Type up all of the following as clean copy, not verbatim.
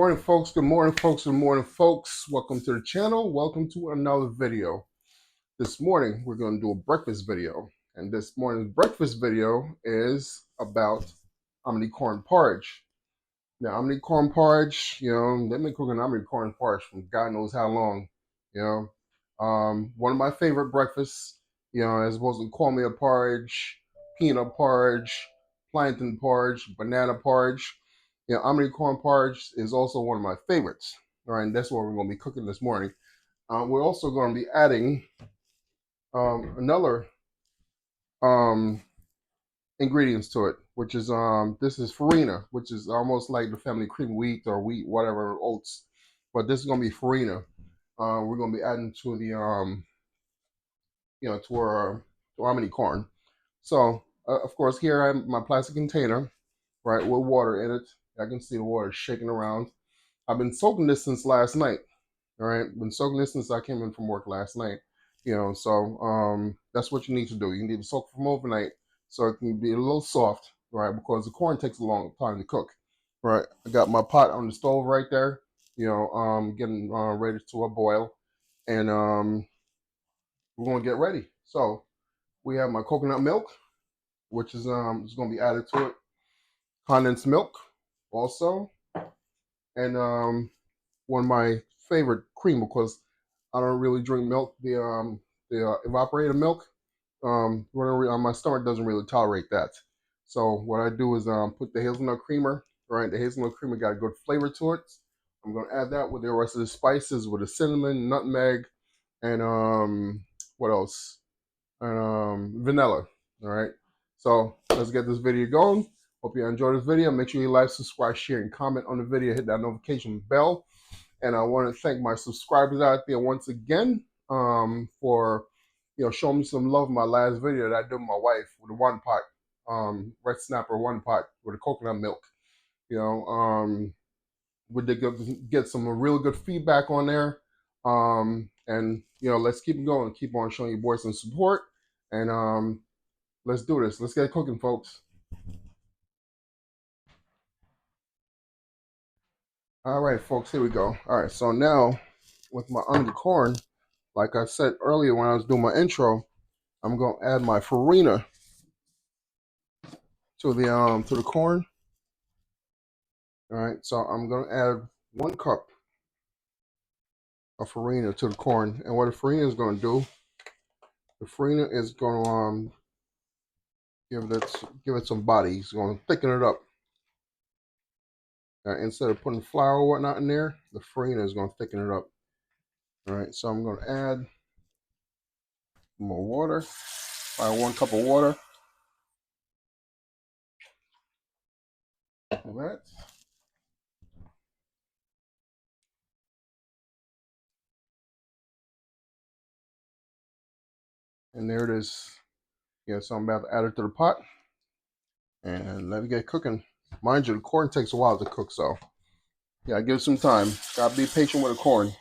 morning, folks. Good morning, folks. Good morning, folks. Welcome to the channel. Welcome to another video. This morning, we're going to do a breakfast video. And this morning's breakfast video is about hominy corn porridge. Now, hominy corn porridge, they've been cooking hominy corn porridge from God knows how long, One of my favorite breakfasts, as opposed to cornmeal porridge, peanut porridge, plantain porridge, banana porridge. Hominy corn porridge is also one of my favorites. All right, and that's what we're going to be cooking this morning. We're also going to be adding another ingredients to it, which is this is farina, which is almost like the family cream wheat or wheat, whatever, oats. But this is going to be farina. We're going to be adding to the to our hominy corn. So of course, here I have my plastic container, right, with water in it. I can see the water shaking around. I've been soaking this since last night. All right, been soaking this since I came in from work last night. So that's what you need to do. You need to soak from overnight so it can be a little soft, right? Because the corn takes a long time to cook, right? I got my pot on the stove right there, getting ready to a boil, and we're gonna get ready. So we have my coconut milk, which is going to be added to it, condensed milk also, and one of my favorite cream, because I don't really drink milk, the evaporated milk. My stomach doesn't really tolerate that. So what I do is put the hazelnut creamer. Right, the hazelnut creamer got a good flavor to it. I'm gonna add that with the rest of the spices, with the cinnamon, nutmeg, and what else? And vanilla. All right. So let's get this video going. Hope you enjoyed this video. Make sure you like, subscribe, share, and comment on the video. Hit that notification bell. And I want to thank my subscribers out there once again for showing me some love in my last video that I did with my wife with the one pot, red snapper one pot with the coconut milk. We did get some real good feedback on there. And let's keep going, keep on showing you boys some support, and let's do this. Let's get cooking, folks. All right, folks, here we go. All right, so now with my onion corn, like I said earlier when I was doing my intro, I'm gonna add my farina to the corn. All right, so I'm gonna add 1 cup of farina to the corn, and what the farina is gonna do, the farina is gonna give it some body. It's gonna thicken it up. Instead of putting flour or whatnot in there, the farina is gonna thicken it up. All right, so I'm gonna add more water. 1 cup of water. Like that. And there it is. Yeah, so I'm about to add it to the pot and let it get cooking. Mind you, the corn takes a while to cook, so yeah, give it some time. Gotta be patient with the corn.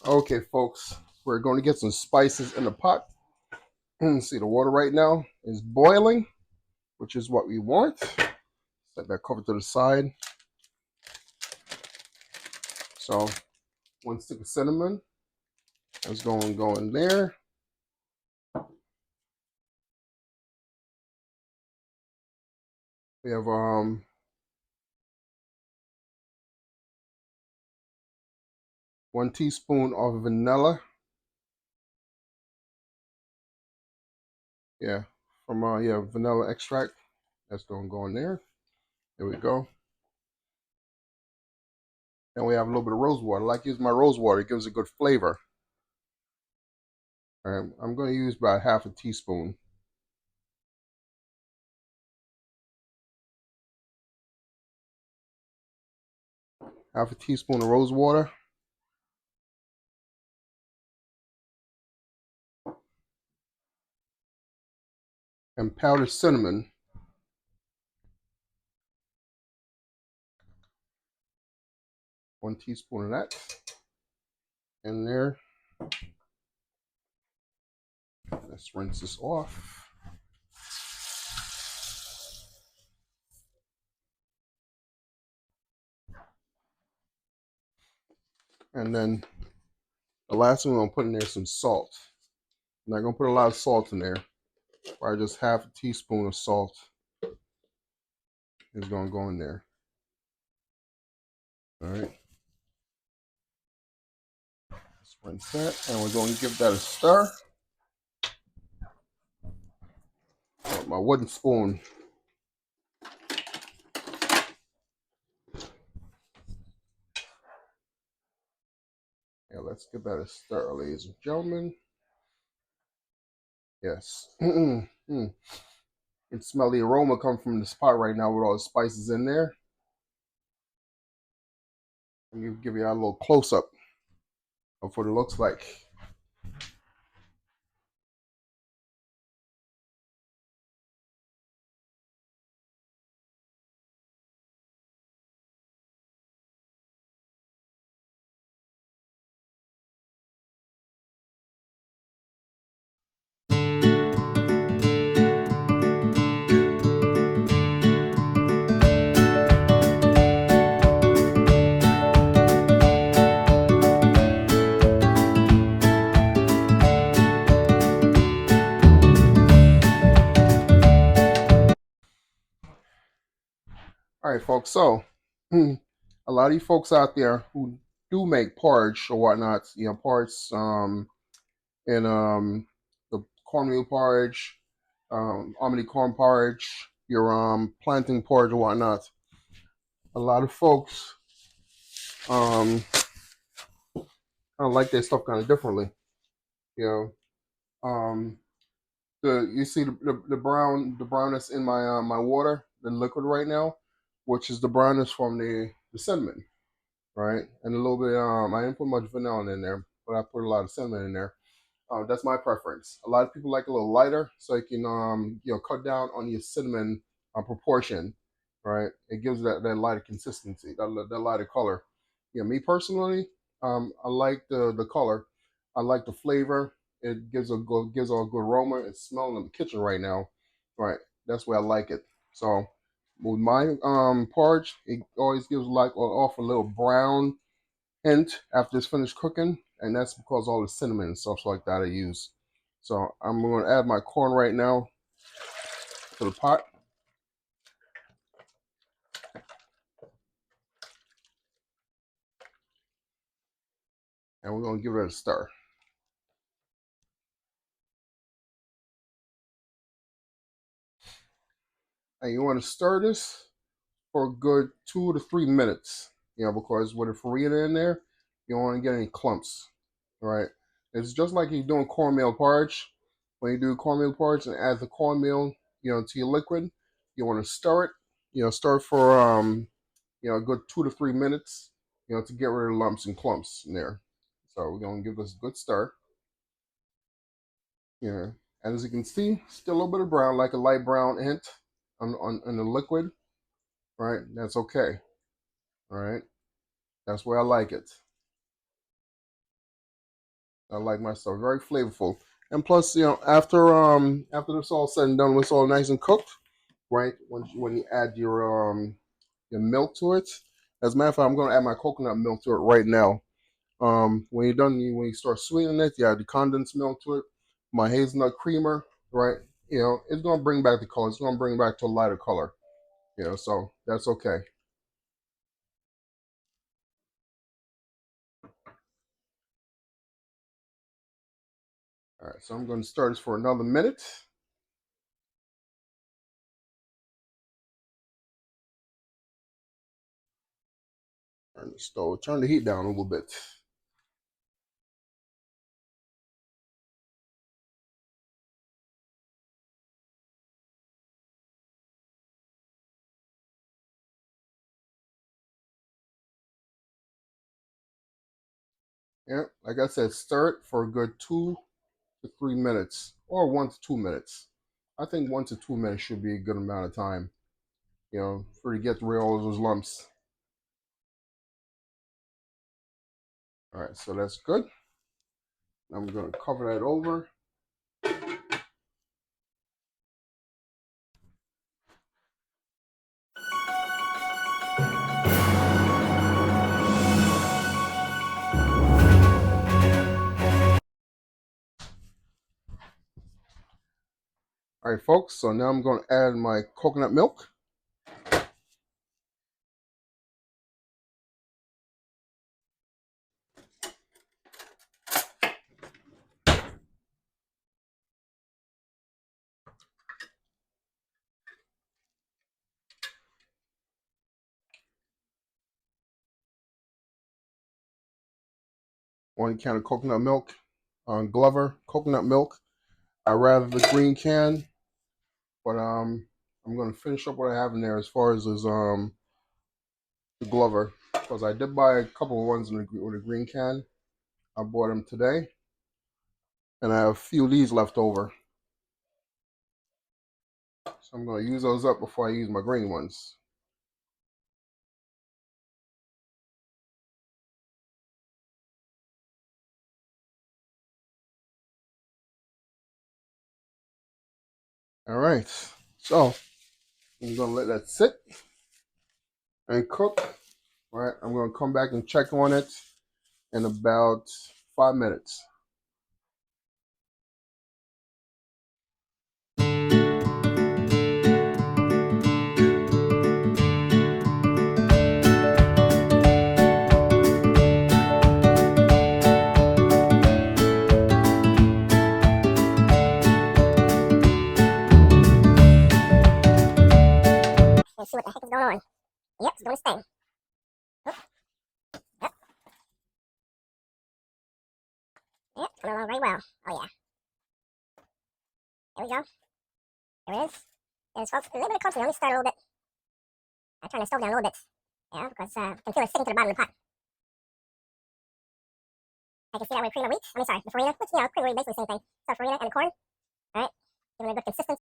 Okay, folks, we're going to get some spices in the pot. See, the water right now is boiling, which is what we want. Set that cover to the side. So 1 stick of cinnamon is going to go in there. We have 1 teaspoon of vanilla. Yeah, from vanilla extract. That's going to go in there. There we go. And we have a little bit of rose water. I like using my rose water. It gives a good flavor. All right, I'm going to use about 1/2 teaspoon. half a teaspoon of rose water, and powdered cinnamon. 1 teaspoon of that in there. Let's rinse this off. And then the last thing we're gonna put in there is some salt. I'm not gonna put a lot of salt in there. Probably just half a teaspoon of salt is gonna go in there. All right. Let's rinse that, and we're going to give that a stir. My wooden spoon. Yeah, let's give that a stir, ladies and gentlemen. Yes. You can smell the aroma come from the pot right now with all the spices in there. Let me give you a little close up of what it looks like. All right, folks. So, a lot of you folks out there who do make porridge or whatnot, porridge, and the cornmeal porridge, hominy corn porridge, your plantain porridge or whatnot. A lot of folks kind of like their stuff kind of differently. You know, you see the brownness in my water, the liquid right now, which is the brownness from the cinnamon, right? And a little bit I didn't put much vanilla in there, but I put a lot of cinnamon in there. That's my preference. A lot of people like a little lighter, so you can cut down on your cinnamon proportion, right? It gives that lighter consistency, that lighter color. Yeah, me personally, I like the color. I like the flavor. It gives a good aroma. It's smelling in the kitchen right now, right? That's where I like it. So with my porridge, it always gives like off a little brown hint after it's finished cooking, and that's because all the cinnamon and stuff like that I use. So I'm going to add my corn right now to the pot, and we're going to give it a stir. And you want to stir this for a good 2 to 3 minutes, because with the farina in there, you don't want to get any clumps, right? It's just like you're doing cornmeal porridge. When you do cornmeal porridge and add the cornmeal, to your liquid, you want to stir it, stir it for a good 2 to 3 minutes, to get rid of lumps and clumps in there. So we're gonna give this a good stir. Yeah, and as you can see, still a little bit of brown, like a light brown hint on the liquid, right? That's okay. All right, that's where I like it. I like my stuff very flavorful, and plus, after this all said and done, when it's all nice and cooked, right? When you add your milk to it, as a matter of fact, I'm gonna add my coconut milk to it right now. When you're done, when you start sweetening it, you add the condensed milk to it, my hazelnut creamer, right? It's gonna bring back the color. It's gonna bring back to a lighter color. So that's okay. All right, so I'm gonna start this for another minute. Turn the heat down a little bit. Yeah, like I said, stir it for a good 2 to 3 minutes, or 1 to 2 minutes. I think 1 to 2 minutes should be a good amount of time, for you to get rid of all those lumps. All right, so that's good. I'm going to cover that over. All right, folks, so now I'm going to add my coconut milk. One can of coconut milk, Glover coconut milk. I rather the green can, but I'm going to finish up what I have in there as far as the Glover, because I did buy a couple of ones with a green can. I bought them today, and I have a few of these left over. So I'm going to use those up before I use my green ones. All right, so I'm going to let that sit and cook. All right, I'm going to come back and check on it in about 5 minutes. Let's see what the heck is going on. Yep, it's doing its thing. Oop. Yep. Yep, it's coming along very well. Oh, yeah. There we go. There it is. There's folks. A little bit of crunchy. Let me start a little bit. I turn the stove down a little bit. Yeah, because I can feel it sticking to the bottom of the pot. I can see that with cream of wheat. The farina. Which, cream of wheat, basically the same thing. So farina and the corn. All right. Giving it a good consistency.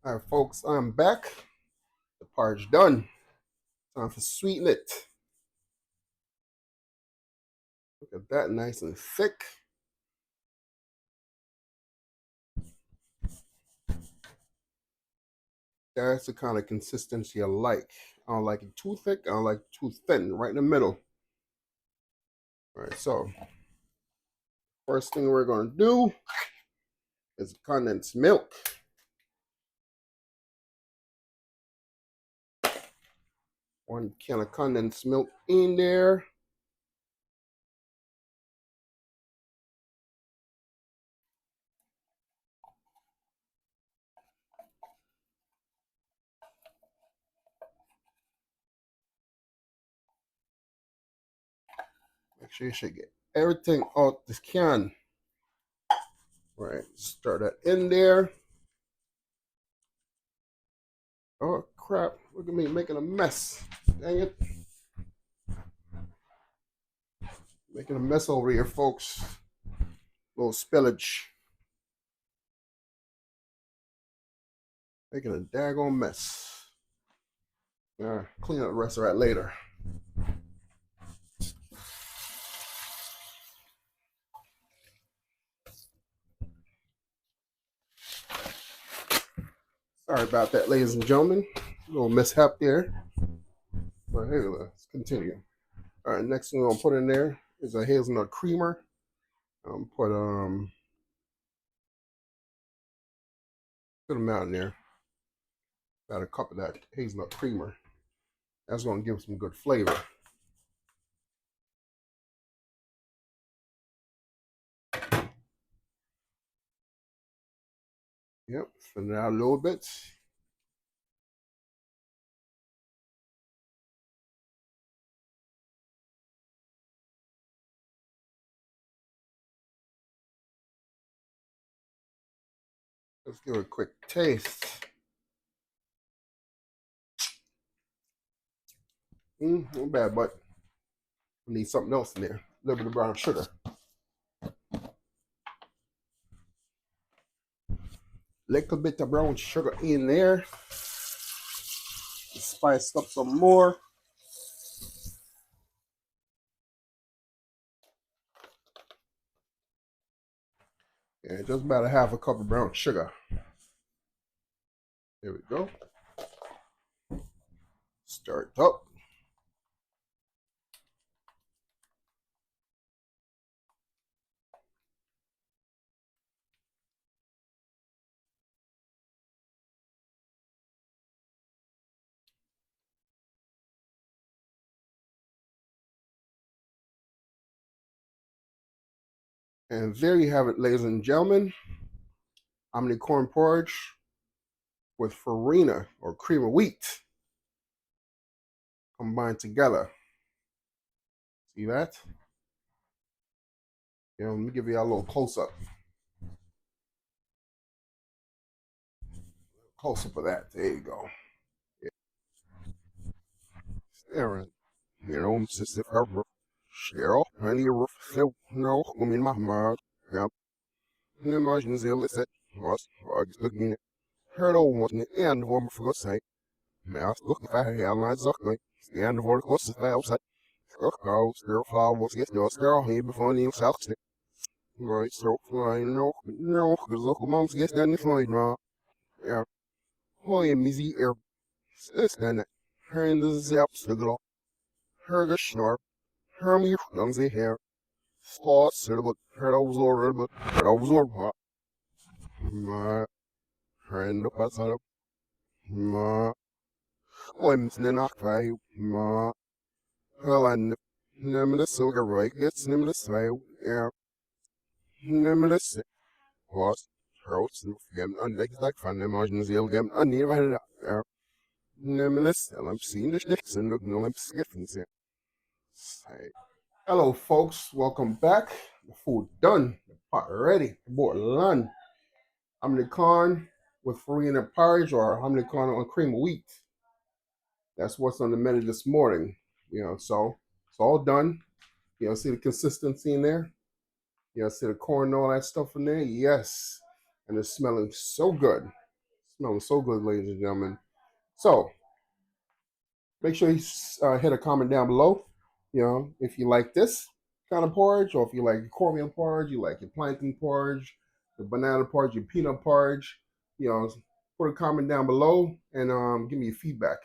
All right, folks, I'm back. The porridge done. Time to sweeten it. Look at that, nice and thick. That's the kind of consistency I like. I don't like it too thick. I don't like it too thin. Right in the middle. All right, so first thing we're going to do is condensed milk. One can of condensed milk in there. Make sure you should get everything out this can. All right, stir that in there. Oh crap, look at me making a mess. Dang it. Making a mess over here, folks. Little spillage. Making a daggone mess. Clean up the rest of that later. Sorry about that, ladies and gentlemen. A little mishap there. But hey, let's continue. All right, next thing I'm gonna put in there is a hazelnut creamer. Put them out in there. About a cup of that hazelnut creamer. That's gonna give some good flavor. Yep, thin it out a little bit. Let's give it a quick taste. Not bad, but I need something else in there. A little bit of brown sugar. Little bit of brown sugar in there. Spice up some more. And just about a half a cup of brown sugar. There we go. Stir it up. And there you have it, ladies and gentlemen. Hominy corn porridge with farina or cream of wheat combined together. See that? Let me give you a little close up. Close up of that. There you go. Aaron, sister Cheryl, honey, no, I mean, my mom, yeah, the margins illicit, was, again, heard old one, and one for say, mouse, look, if I have my zuckling, and for the course of the outside, stir flowers, get no stir, here before the south stick. Right, so flying, no, because local moms get down the flying, yeah, hoy, mizzy air, stand it, her in the zaps, the glow, her the snore, her me, lungs the hair. Spots, herdavuzor, ma, friend pasar, ma, wemsnen akvai, ma, helan, nemlis silga right, gets nemlis vai, er, nemlis, was, roast, gem, undeck, like fan, imagines il gem, uneven, er, nemlis, I'm seeing the sticks and look no limp skiffins. Hello, folks. Welcome back. The food done. The pot ready. The board done. Hominy corn with farina porridge or hominy corn on cream of wheat. That's what's on the menu this morning. So it's all done. See the consistency in there? See the corn and all that stuff in there? Yes. And it's smelling so good. Smelling so good, ladies and gentlemen. So make sure you hit a comment down below. If you like this kind of porridge, or if you like your cornmeal porridge, you like your plantain porridge, the banana porridge, your peanut porridge. Put a comment down below and give me your feedback.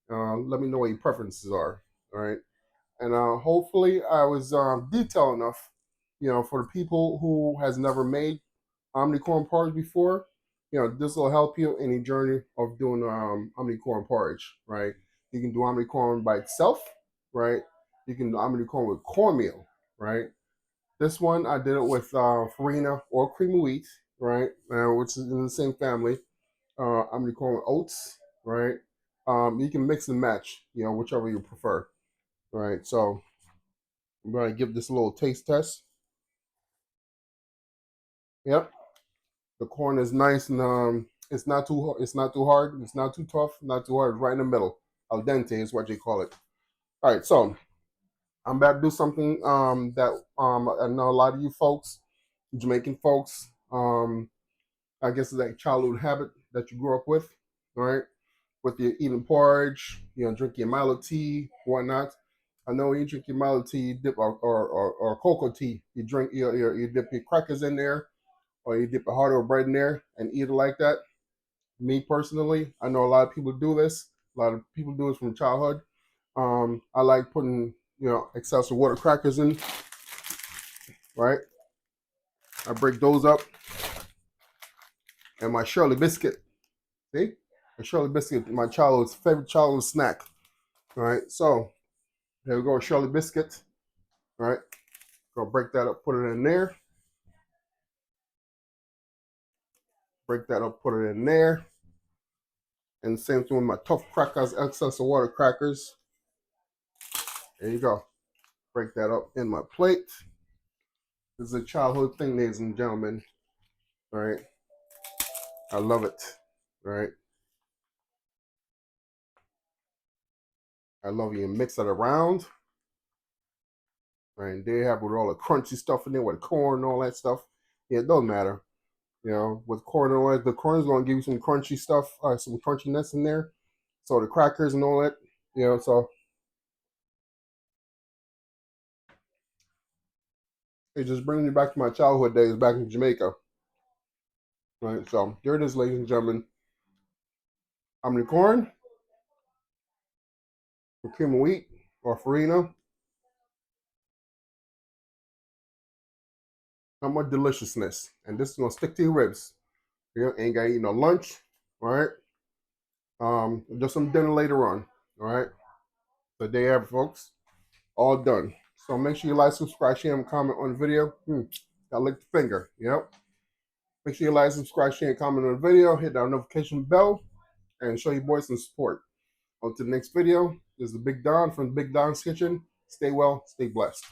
Let me know what your preferences are. All right, and hopefully I was detailed enough, for the people who has never made omnicorn porridge before. This will help you in your journey of doing omnicorn porridge, right? You can do omnicorn by itself, right? You can do omnicorn with cornmeal, right? This one I did it with farina or cream of wheat, right? Which is in the same family. Omnicorn with oats, right? You can mix and match, whichever you prefer, right? So I'm gonna give this a little taste test. Yep, the corn is nice and it's not too hard, it's not too tough, not too hard. It's right in the middle. Al dente is what you call it. All right, so I'm about to do something that I know a lot of you folks, Jamaican folks, I guess it's like childhood habit that you grew up with, right? With your eating porridge, drink your Milo tea, whatnot. I know when you drink your Milo tea, you dip or cocoa tea, you drink you dip your crackers in there, or you dip a hard or bread in there and eat it like that. Me personally, I know a lot of people do this. A lot of people do this from childhood. I like putting, excessive water crackers in, right? I break those up, and my Shirley biscuit. See, the Shirley biscuit, my childhood's favorite childhood snack. All right, so here we go, Shirley biscuit. All right, go break that up, put it in there. Break that up, put it in there. And same thing with my tough crackers, excess of water crackers. There you go. Break that up in my plate. This is a childhood thing, ladies and gentlemen. All right, I love it. All right, I love you. Mix it around. Right, they have with all the crunchy stuff in there, with corn and all that stuff. Yeah, it doesn't matter. With corn and all that, the corn is gonna give you some crunchy stuff, some crunchiness in there. So the crackers and all that, so it just brings me back to my childhood days back in Jamaica. Right, so there it is, ladies and gentlemen. How many corn, or cream of wheat, or farina? How much deliciousness, and this is gonna stick to your ribs. You ain't gotta eat no lunch, all right? Just some dinner later on, all right? So there you have it, folks. All done. So make sure you like, subscribe, share, and comment on the video. Gotta lick the finger. Yep. Make sure you like, subscribe, share, and comment on the video. Hit that notification bell and show your boys some support. On to the next video. This is the Big Don from Big Don's Kitchen. Stay well, stay blessed.